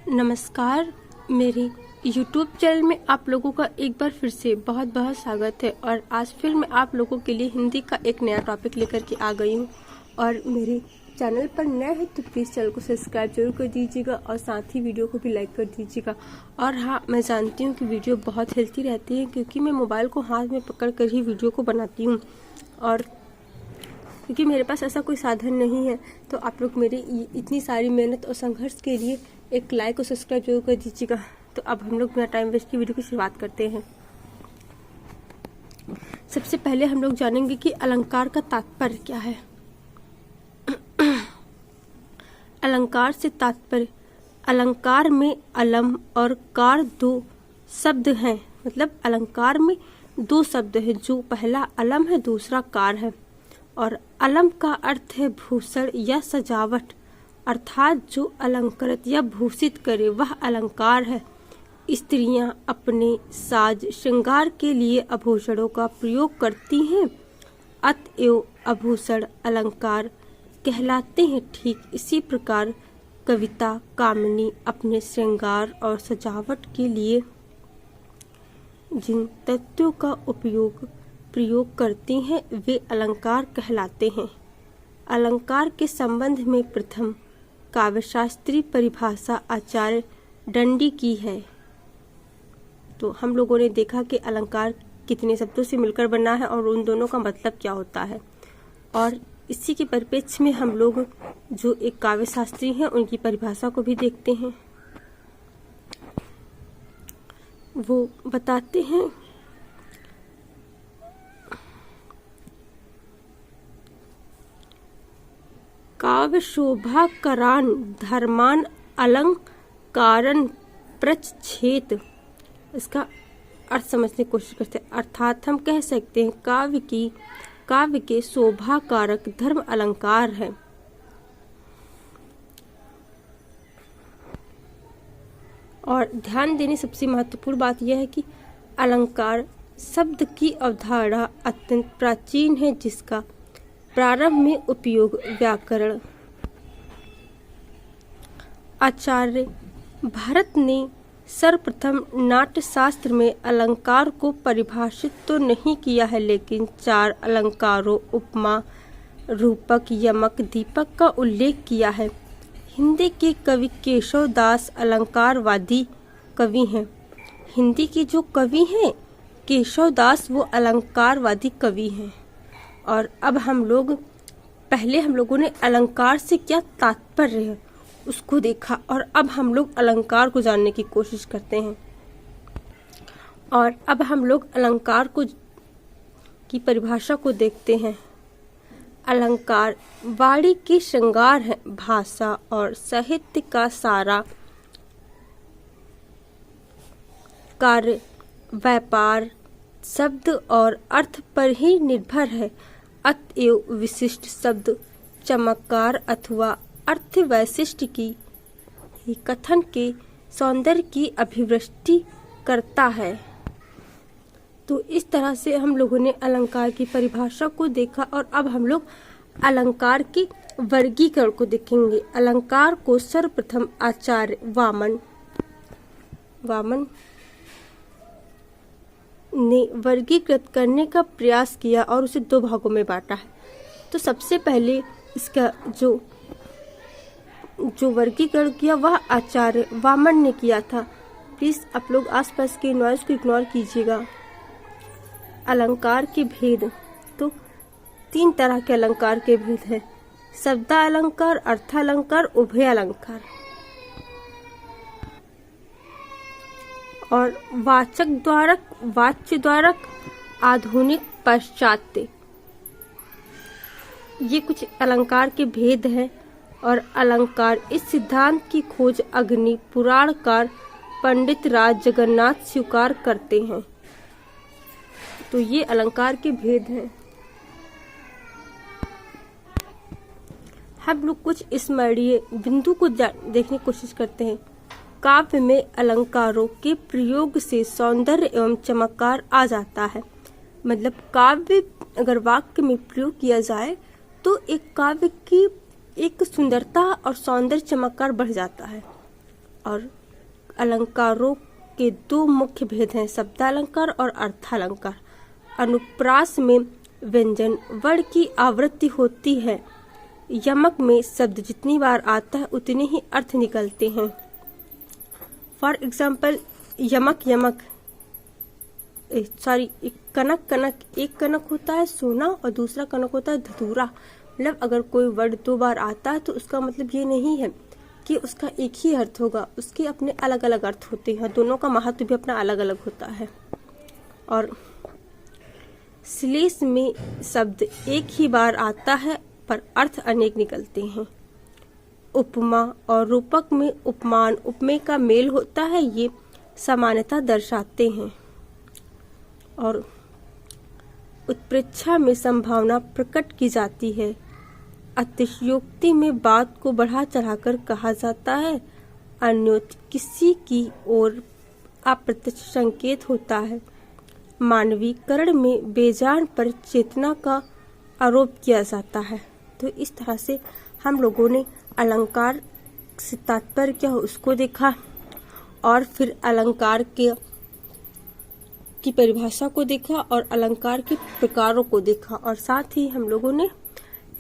नमस्कार। मेरे YouTube channel में आप लोगों का एक बार फिर से बहुत बहुत स्वागत है। और आज फिर मैं आप लोगों के लिए हिंदी का एक नया टॉपिक लेकर के आ गई हूँ। और मेरे चैनल पर नया है तो प्लीज़ चैनल को सब्सक्राइब जरूर कर दीजिएगा और साथ ही वीडियो को भी लाइक कर दीजिएगा। और हाँ, मैं जानती हूँ कि वीडियो बहुत हेल्थी रहती है क्योंकि मैं मोबाइल को हाथ में पकड़ कर ही वीडियो को बनाती हूँ। और क्योंकि मेरे पास ऐसा कोई साधन नहीं है तो आप लोग मेरी इतनी सारी मेहनत और संघर्ष के लिए एक लाइक और सब्सक्राइब जरूर कर दीजिएगा। तो अब हम लोग बिना टाइम वेस्ट की वीडियो की शुरुआत करते हैं। सबसे पहले हम लोग जानेंगे कि अलंकार का तात्पर्य क्या है। अलंकार से तात्पर्य, अलंकार में अलम और कार दो शब्द हैं। मतलब अलंकार में दो शब्द हैं, जो पहला अलम है, दूसरा कार है। और अलम का अर्थ है भूषण या सजावट, अर्थात जो अलंकृत या भूषित करे वह अलंकार है। स्त्रियां अपने साज श्रृंगार के लिए आभूषणों का प्रयोग करती हैं, अतएव आभूषण अलंकार कहलाते हैं। ठीक इसी प्रकार कविता कामिनी अपने श्रृंगार और सजावट के लिए जिन तत्वों का प्रयोग करती हैं वे अलंकार कहलाते हैं। अलंकार के संबंध में प्रथम काव्यशास्त्रीय परिभाषा आचार्य दंडी की है। तो हम लोगों ने देखा कि अलंकार कितने शब्दों से मिलकर बना है और उन दोनों का मतलब क्या होता है। और इसी के परिप्रेक्ष्य में हम लोग जो एक काव्यशास्त्री हैं उनकी परिभाषा को भी देखते हैं। वो बताते हैं काव्य शोभाकरान धर्मान अलंकारन प्रच्छेद। इसका अर्थ समझने की कोशिश करते हैं। अर्थात हम कह सकते हैं काव्य के शोभाकारक धर्म अलंकार है। और ध्यान देने सबसे महत्वपूर्ण बात यह है कि अलंकार शब्द की अवधारणा अत्यंत प्राचीन है, जिसका प्रारंभ में उपयोग व्याकरण आचार्य भरत ने सर्वप्रथम नाट्यशास्त्र में अलंकार को परिभाषित तो नहीं किया है, लेकिन चार अलंकारों उपमा, रूपक, यमक, दीपक का उल्लेख किया है। हिंदी के कवि केशव दास अलंकारवादी कवि हैं। हिंदी के जो कवि हैं केशव दास, वो अलंकारवादी कवि हैं। और अब हम लोगों ने अलंकार से क्या तात्पर्य है उसको देखा, और अब हम लोग अलंकार को जानने की कोशिश करते हैं। और अब हम लोग अलंकार की परिभाषा को देखते हैं। अलंकार वाणी की श्रृंगार है, भाषा और साहित्य का सारा कार्य व्यापार शब्द और अर्थ पर ही निर्भर है। अतएव विशिष्ट शब्द चमत्कार अथवा अर्थ वैशिष्ट की ही कथन के सौंदर्य की अभिव्यक्ति करता है। तो इस तरह से हम लोगों ने अलंकार की परिभाषा को देखा। और अब हम लोग अलंकार के वर्गीकरण को देखेंगे। अलंकार को सर्वप्रथम आचार्य वामन ने वर्गीकृत करने का प्रयास किया और उसे दो भागों में बांटा है। तो सबसे पहले इसका जो वर्गीकरण किया वह आचार्य वामन ने किया था। प्लीज आप लोग आसपास के नॉइज को इग्नोर कीजिएगा। अलंकार के भेद, तो तीन तरह के अलंकार के भेद हैं। शब्दालंकार, अर्थालंकार, उभयालंकार। और वाचक द्वारक, वाच्य द्वारक, आधुनिक, पाश्चात्य, ये कुछ अलंकार के भेद हैं। और अलंकार इस सिद्धांत की खोज अग्नि पुराणकार पंडित राज जगन्नाथ स्वीकार करते हैं। तो ये अलंकार के भेद हैं। हम लोग कुछ स्मरणीय बिंदु को देखने की कोशिश करते हैं। काव्य में अलंकारों के प्रयोग से सौंदर्य एवं चमत्कार आ जाता है। मतलब काव्य अगर वाक्य में प्रयोग किया जाए तो एक काव्य की एक सुंदरता और सौंदर्य चमत्कार बढ़ जाता है। और अलंकारों के दो मुख्य भेद हैं, शब्दालंकार और अर्थालंकार। अनुप्रास में व्यंजन वर्ण की आवृत्ति होती है। यमक में शब्द जितनी बार आता है उतने ही अर्थ निकलते हैं। फॉर एग्जाम्पल, यमक यमक, कनक कनक, एक कनक होता है सोना और दूसरा कनक होता है धतूरा। मतलब अगर कोई वर्ड दो बार आता है तो उसका मतलब ये नहीं है कि उसका एक ही अर्थ होगा, उसके अपने अलग अलग अर्थ होते हैं, दोनों का महत्व भी अपना अलग अलग होता है। और श्लेष में शब्द एक ही बार आता है पर अर्थ अनेक निकलते हैं। उपमा और रूपक में उपमान उपमेय का मेल होता है, ये समानता दर्शाते हैं। और उत्प्रेक्षा में संभावना प्रकट की जाती है। अतिशयोक्ति में बात को बढ़ा चढ़ाकर कहा जाता है। अन्योत किसी की ओर अप्रत्यक्ष संकेत होता है। मानवीकरण में बेजान पर चेतना का आरोप किया जाता है। तो इस तरह से हम लोगों ने अलंकार से तात्पर्य क्या हो उसको देखा, और फिर अलंकार की परिभाषा को देखा और अलंकार के प्रकारों को देखा, और साथ ही हम लोगों ने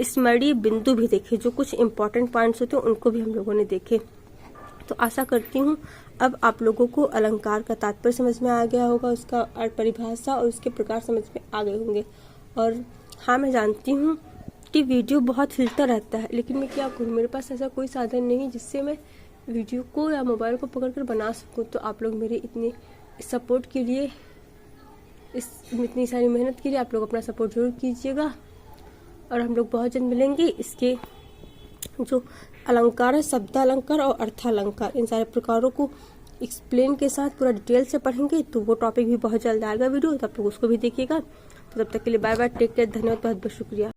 स्मरणीय बिंदु भी देखे, जो कुछ इम्पोर्टेंट पॉइंट्स होते हैं उनको भी हम लोगों ने देखे। तो आशा करती हूँ अब आप लोगों को अलंकार का तात्पर्य समझ में आ गया होगा, उसका परिभाषा और उसके प्रकार समझ में आ गए होंगे। और हाँ, मैं जानती हूँ कि वीडियो बहुत हिलता रहता है, लेकिन मैं क्या करूँ, मेरे पास ऐसा कोई साधन नहीं जिससे मैं वीडियो को या मोबाइल को पकड़कर बना सकूँ। तो आप लोग मेरे इतने सपोर्ट के लिए, इतनी सारी मेहनत के लिए आप लोग अपना सपोर्ट जरूर कीजिएगा। और हम लोग बहुत जल्द मिलेंगे। इसके जो अलंकार है, शब्दालंकार और अर्थालंकार, इन सारे प्रकारों को एक्सप्लेन के साथ पूरा डिटेल से पढ़ेंगे। तो वो टॉपिक भी बहुत जल्द आएगा वीडियो, तो आप लोग उसको भी देखिएगा। तो तब तक के लिए बाय बाय, टेक केयर, धन्यवाद, बहुत बहुत शुक्रिया।